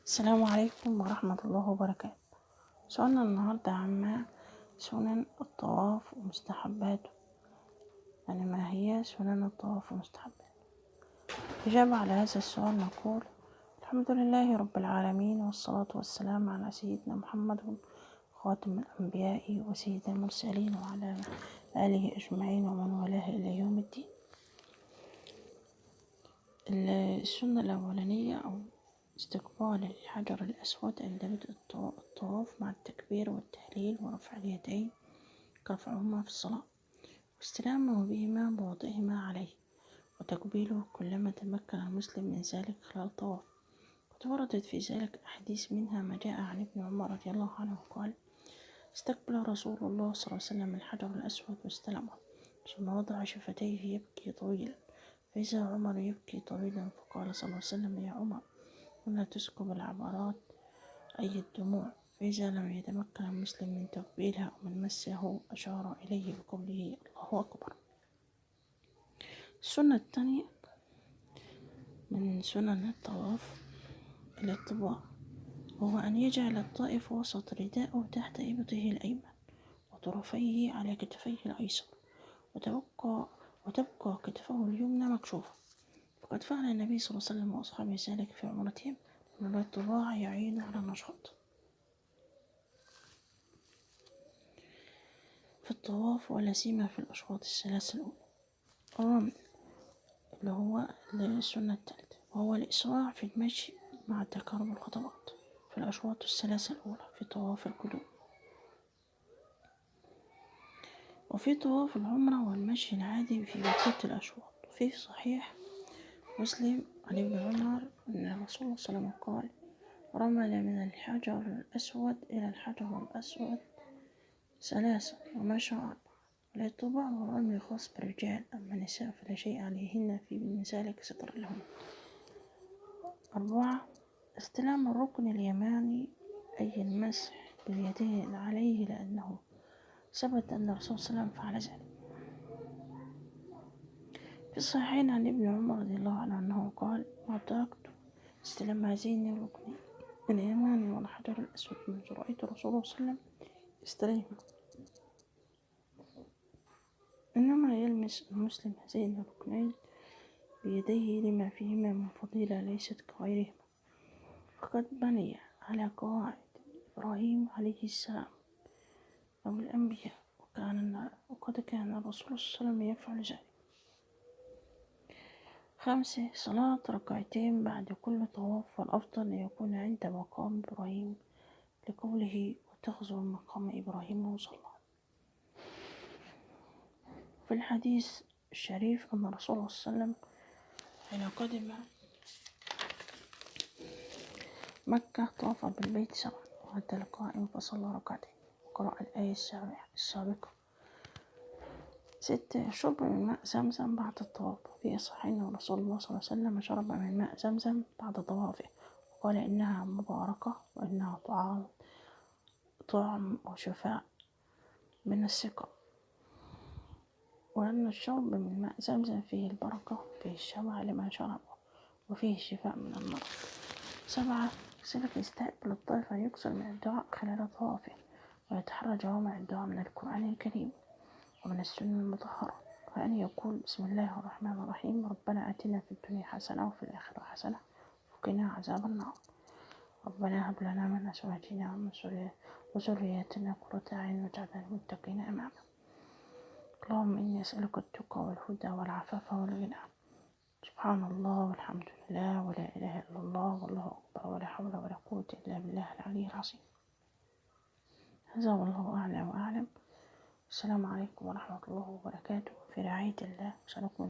السلام عليكم ورحمة الله وبركاته. سؤالنا النهاردة عن سنن الطواف ومستحباته. يعني ما هي سنن الطواف ومستحباته؟ إجابة على هذا السؤال نقول: الحمد لله رب العالمين، والصلاة والسلام على سيدنا محمد خاتم الأنبياء وسيد المرسلين وعلى آله أجمعين ومن والاه إلى يوم الدين. السنة الأولانية أو استقبال الحجر الأسود عند بدء الطواف مع التكبير والتهليل ورفع اليدين كرفعهما في الصلاة، واستلامه بهما بوضعهما عليه، وتقبيله كلما تمكن المسلم من ذلك خلال طواف. قد وردت في ذلك أحاديث، منها ما جاء عن ابن عمر رضي الله عنه قال: استقبل رسول الله صلى الله عليه وسلم الحجر الأسود واستلمه، ثم وضع شفتيه يبكي طويلا، فإذا عمر يبكي طويلا، فقال صلى الله عليه وسلم: يا عمر، ولا تسكب العبرات أي الدموع، فإذا لم يتمكن المسلم من تقبيلها أو من مسه أشار إليه بقوله: الله أكبر. السنة الثانية من سنن الطواف الاطباع، وهو أن يجعل الطائف وسط رداءه تحت إبطه الأيمن وطرفيه على كتفيه الأيسر، وتبقى كتفه اليمنى مكشوفة، وقد فعل النبي صلى الله عليه وسلم وأصحابه ذلك في عمرتهم، وأن الطباع يعين على النشاط في الطواف، ولا سيما في الأشواط الثلاث الأولى. الرمل اللي هو السنة الثالثة، وهو الإسراع في المشي مع تقارب الخطوات في الأشواط الثلاثة الأولى في طواف القدوم. وفي طواف العمرة والمشي العادي في بقية الأشواط. في صحيح مسلم عن ابن عمر أن الرسول صلى الله عليه وسلم قال: رمل من الحجر الأسود إلى الحجر الأسود ثلاثا ومشى أربعا. الاطباع والرمل خاص بالرجال، أما النساء فلا شيء عليهن في من ذلك ستر لهن. 4. استلام الركن اليماني، أي المسح باليدين عليه، لأنه ثبت أن الرسول صلى الله عليه وسلم فعل ذلك. في الصحيحين عن ابن عمر رضي الله عنه أنه قال: ما تركت استلام هذين الركنين اليماني والحجر الأسود منذ رأيت الرسول صلى الله عليه وسلم يستلمهما. إنما يلمس المسلم هذين الركنين بيديه لما فيهما من فضيلة ليست كغيرهما، فقد بني على قواعد إبراهيم عليه السلام أو الأنبياء، وقد كان الرسول صلى الله عليه وسلم يفعل ذلك. 5. صلاة ركعتين بعد كل طواف، والأفضل أن يكون عند مقام إبراهيم لقوله: وتخذوا مقام إبراهيم مصلى. في الحديث الشريف أن الرسول صلى الله عليه وسلم حين قدم مكة طاف بالبيت 7، وأتى القائم فصلى ركعتين وقرأ الآية السابقة. 6. الشرب من ماء زمزم بعد الطواف. في صحيح أن رسول الله صلى الله عليه وسلم شرب من ماء زمزم بعد طوافه، وقال: إنها مباركة، وإنها طعم وشفاء من السقم، وأن الشرب من ماء زمزم فيه البركة، فيه الشفاء لمن شربه، وفيه الشفاء من المرض. 7. سلك يستقبل الطائف أن يكثر من الدعاء خلال طوافه، ويتحرى جوامع الدعاء من القرآن الكريم ومن السنة المطهرة، وأن يقول: بسم الله الرحمن الرحيم، ربنا آتنا في الدنيا حسنة وفي الآخرة حسنة وقنا عذاب النار، ربنا هب لنا من أزواجنا ومن وذرياتنا قرة أعين واجعلنا للمتقين إماما. اللهم إني أسألك التقى والهدى والعفاف والغنى. سبحان الله والحمد لله ولا إله إلا الله والله أكبر ولا حول ولا قوة إلا بالله العلي العظيم. هذا والله أعلى وأعلم. السلام عليكم ورحمة الله وبركاته. في رعاية الله.